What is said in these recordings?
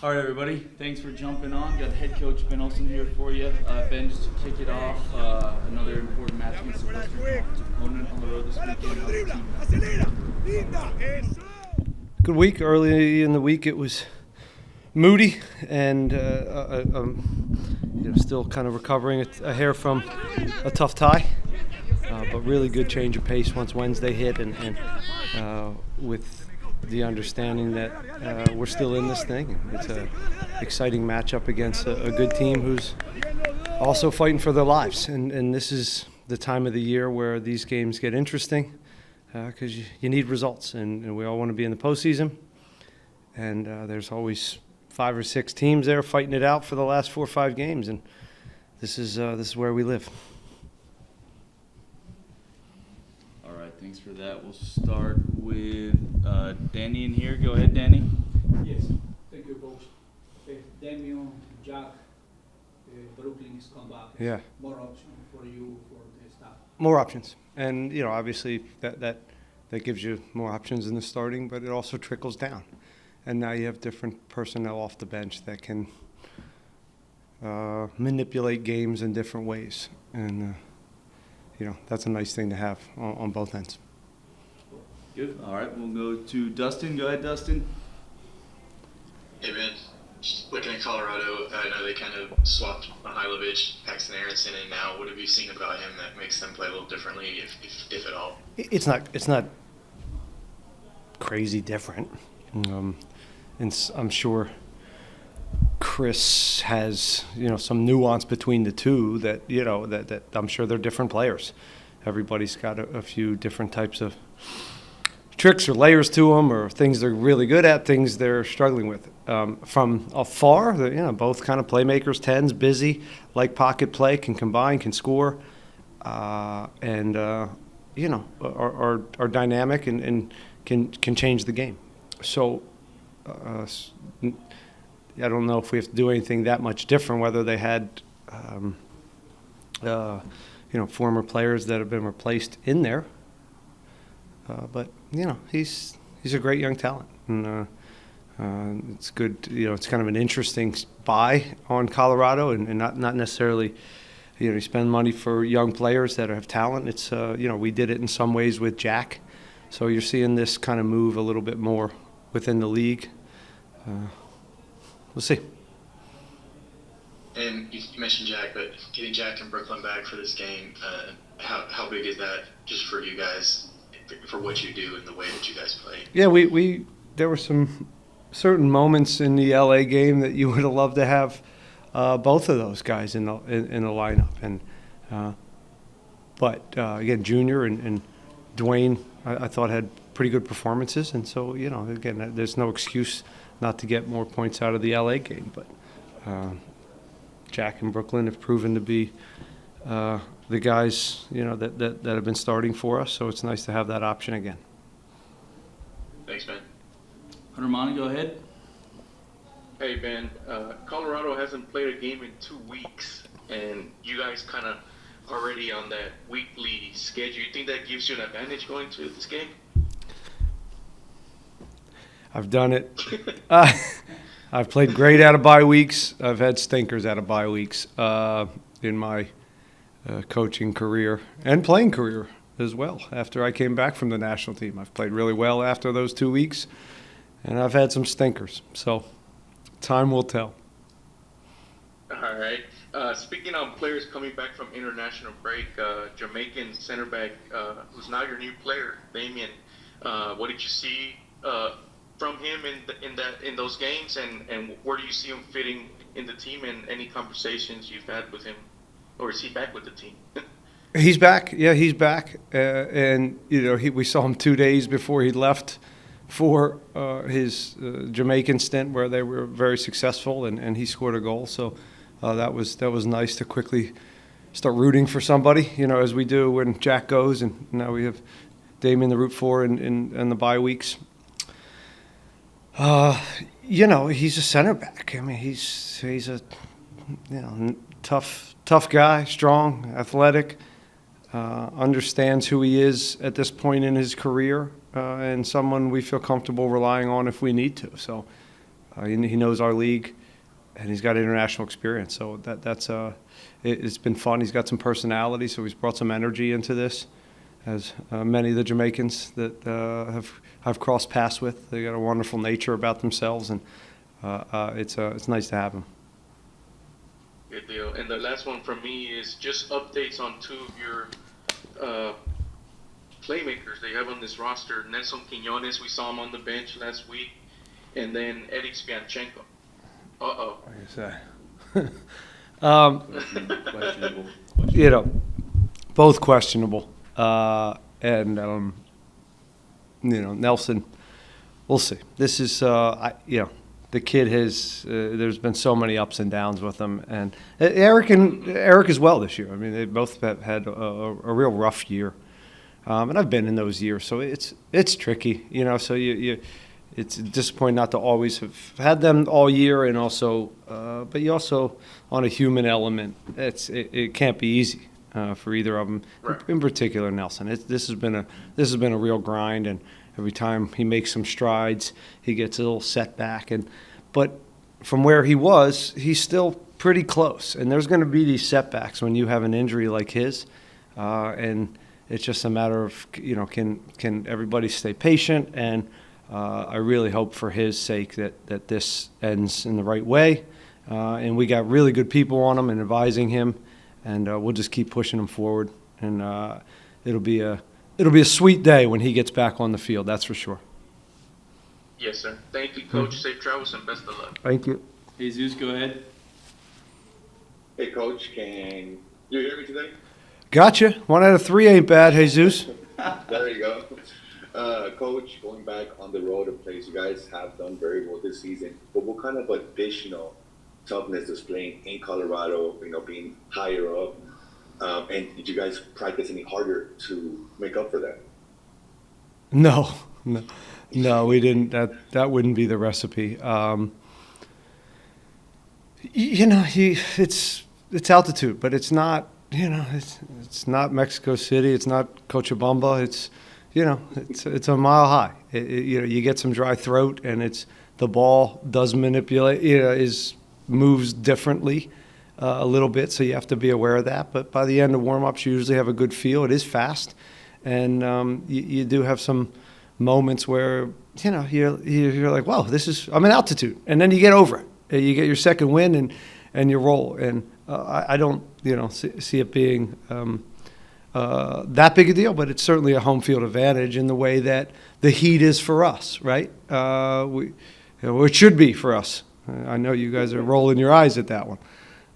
All right, everybody. Thanks for jumping on. Got head coach Ben Olsen here for you. Ben, just to kick it off, another important match against the Western Conference opponent on the road this weekend. Good week. Early in the week, it was moody and still kind of recovering a hair from a tough tie. But really good change of pace once Wednesday hit, and with the understanding that we're still in this thing. It's an exciting matchup against a good team who's also fighting for their lives. And this is the time of the year where these games get interesting because you need results. And we all want to be in the postseason. And there's always 5 or 6 teams there fighting it out for the last 4 or 5 games. And this is where we live. Thanks for that. We'll start with Danny in here. Go ahead, Danny. Yes, thank you, Coach. Damian, Jack, Brooklyn is come back. Yeah. More options for you, for the staff. More options. And, obviously that gives you more options in the starting, but it also trickles down. And now you have different personnel off the bench that can manipulate games in different ways. And, that's a nice thing to have on both ends. Good. All right, we'll go to Dustin. Go ahead, Dustin. Hey, Ben. Just looking at Colorado, I know they kind of swapped Mihailovic, Paxton Aronson, and now what have you seen about him that makes them play a little differently, if at all? It's not crazy different. And I'm sure Chris has, some nuance between the two that I'm sure they're different players. Everybody's got a few different types of tricks or layers to them, or things they're really good at, things they're struggling with. From afar, both kind of playmakers, 10s, busy, like pocket play, can combine, can score, and are dynamic and can change the game. So I don't know if we have to do anything that much different, whether they had, former players that have been replaced in there. But he's a great young talent, and it's good. It's kind of an interesting buy on Colorado, and not necessarily. You spend money for young players that have talent. It's we did it in some ways with Jack, so you're seeing this kind of move a little bit more within the league. We'll see. And you mentioned Jack, but getting Jack and Brooklyn back for this game, how big is that just for you guys, for what you do and the way that you guys play? Yeah, we there were some certain moments in the LA game that you would have loved to have both of those guys in the lineup, and but again, Junior and Duane, I thought had pretty good performances, and so again, there's no excuse not to get more points out of the LA game, but Jack and Brooklyn have proven to be the guys that have been starting for us, so it's nice to have that option again. Thanks, Ben. Hermano, go ahead. Hey, Ben. Colorado hasn't played a game in 2 weeks, and you guys kind of already on that weekly schedule. You think that gives you an advantage going to this game? I've done it. I've played great out of bye weeks. I've had stinkers out of bye weeks in my coaching career and playing career as well. After I came back from the national team, I've played really well after those 2 weeks, and I've had some stinkers. So time will tell. All right. Speaking of players coming back from international break, Jamaican center back, who's now your new player, Damian. What did you see from him in those games, and where do you see him fitting in the team, and any conversations you've had with him, or is he back with the team? He's back. Yeah, he's back. And we saw him 2 days before he left for his Jamaican stint, where they were very successful, and he scored a goal. So that was nice to quickly start rooting for somebody, as we do when Jack goes, and now we have Damian to root for in the bye weeks. He's a center back. I mean, he's a tough guy, strong, athletic, understands who he is at this point in his career, and someone we feel comfortable relying on if we need to. So He knows our league, and he's got international experience. So it's been fun. He's got some personality, so he's brought some energy into this. As many of the Jamaicans that I've crossed paths with, they got a wonderful nature about themselves, and it's nice to have him. Good deal. And the last one from me is just updates on two of your playmakers they have on this roster. Nelson Quiñones, we saw him on the bench last week, and then Eric Spianchenko. Uh-oh. Questionable. Both questionable. And Nelson, we'll see. This is, the kid has. There's been so many ups and downs with him, and Eric as well this year. I mean, they both have had a real rough year, and I've been in those years, so it's tricky, So it's disappointing not to always have had them all year, and also, but you also on a human element, it can't be easy for either of them. Right. In particular, Nelson. This has been a real grind, and every time he makes some strides, he gets a little setback. But from where he was, he's still pretty close. And there's going to be these setbacks when you have an injury like his, and it's just a matter of can everybody stay patient. And I really hope for his sake that this ends in the right way. And we got really good people on him and advising him, and we'll just keep pushing him forward. And it'll be a sweet day when he gets back on the field, that's for sure. Yes, sir. Thank you, Coach. Safe travels and best of luck. Thank you. Jesus, go ahead. Hey, Coach, can you hear me today? Gotcha. 1 out of 3 ain't bad, Jesus. There you go. Coach, going back on the road of plays, you guys have done very well this season, but what kind of additional toughness is playing in Colorado, being higher up? And did you guys practice any harder to make up for that? No, we didn't. That wouldn't be the recipe. It's altitude, but it's not. It's not Mexico City. It's not Cochabamba. It's a mile high. You get some dry throat, and the ball does manipulate. Moves differently. A little bit, so you have to be aware of that. But by the end of warm-ups, you usually have a good feel. It is fast, and you do have some moments where you're like, "Wow, I'm in altitude," and then you get over it. You get your second win, and you roll. And I don't see it being that big a deal, but it's certainly a home field advantage in the way that the heat is for us, right? It should be for us. I know you guys are rolling your eyes at that one.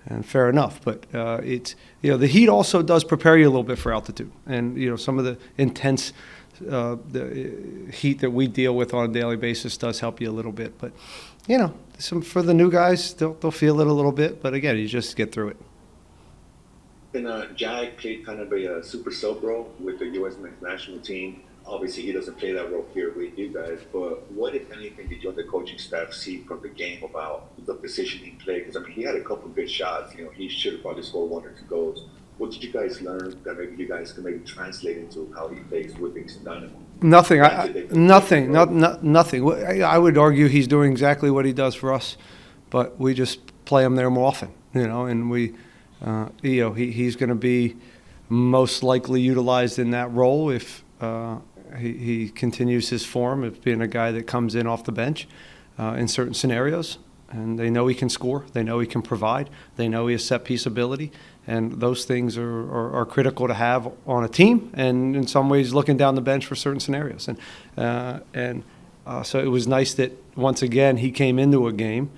And fair enough, but the heat also does prepare you a little bit for altitude, and some of the intense the heat that we deal with on a daily basis does help you a little bit. But for the new guys, they'll feel it a little bit, but again, you just get through it. And Jack played kind of a super sub role with the U.S. men's national team. Obviously, he doesn't play that role here with you guys, but what, if anything, did you and the coaching staff see from the game about the position he played? Because, he had a couple of good shots. He should have probably scored 1 or 2 goals. What did you guys learn that maybe you guys can maybe translate into how he plays with Houston Dynamo? Nothing. Nothing. I would argue he's doing exactly what he does for us, but we just play him there more often, and we, he's going to be most likely utilized in that role if he continues his form of being a guy that comes in off the bench in certain scenarios. And they know he can score. They know he can provide. They know he has set-piece ability. And those things are critical to have on a team, and in some ways looking down the bench for certain scenarios. And so it was nice that, once again, he came into a game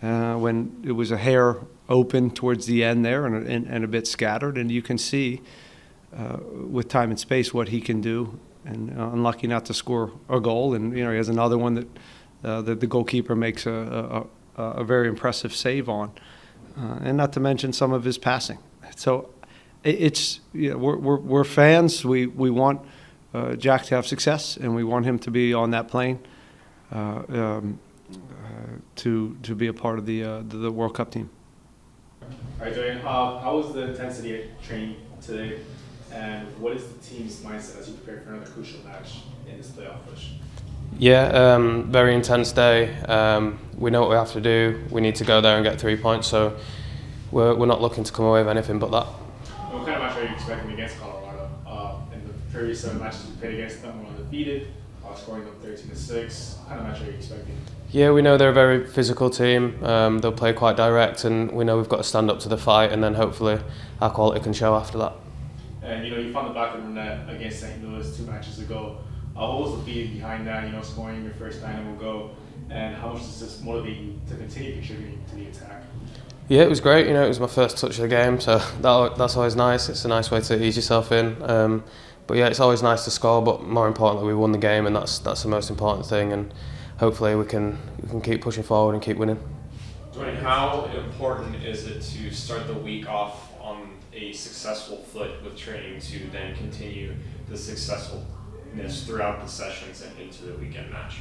when it was a hair open towards the end there and a bit scattered. And you can see with time and space what he can do. And unlucky not to score a goal. And, he has another one that the goalkeeper makes a very impressive save on. And not to mention some of his passing. So we're fans. We want Jack to have success, and we want him to be on that plane to be a part of the World Cup team. All right, Duane, how was the intensity at training today, and what is the team's mindset as you prepare for another crucial match in this playoff push? Yeah, very intense day. we know what we have to do. We need to go there and get 3 points. So we're not looking to come away with anything but that. What kind of match are you expecting against Colorado? In the previous 7 matches we played against them, we're undefeated, scoring them 13-6. What kind of match are you expecting? Yeah, we know they're a very physical team. They'll play quite direct, and we know we've got to stand up to the fight, and then hopefully our quality can show after that. And you found the back of the net against St. Louis 2 matches ago. What was the feeling behind that? Scoring your first Dynamo goal, and how much does this motivate you to continue contributing to the attack? Yeah, it was great. It was my first touch of the game, so that's always nice. It's a nice way to ease yourself in. But yeah, it's always nice to score. But more importantly, we won the game, and that's the most important thing. And hopefully, we can keep pushing forward and keep winning. Duane, how important is it to start the week off on a successful foot with training to then continue the successfulness throughout the sessions and into the weekend match?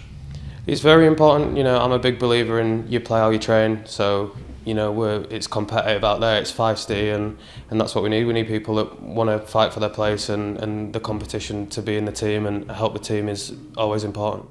It's very important. I'm a big believer in you play how you train. So it's competitive out there. It's feisty, and that's what we need. We need people that want to fight for their place, and the competition to be in the team and help the team is always important.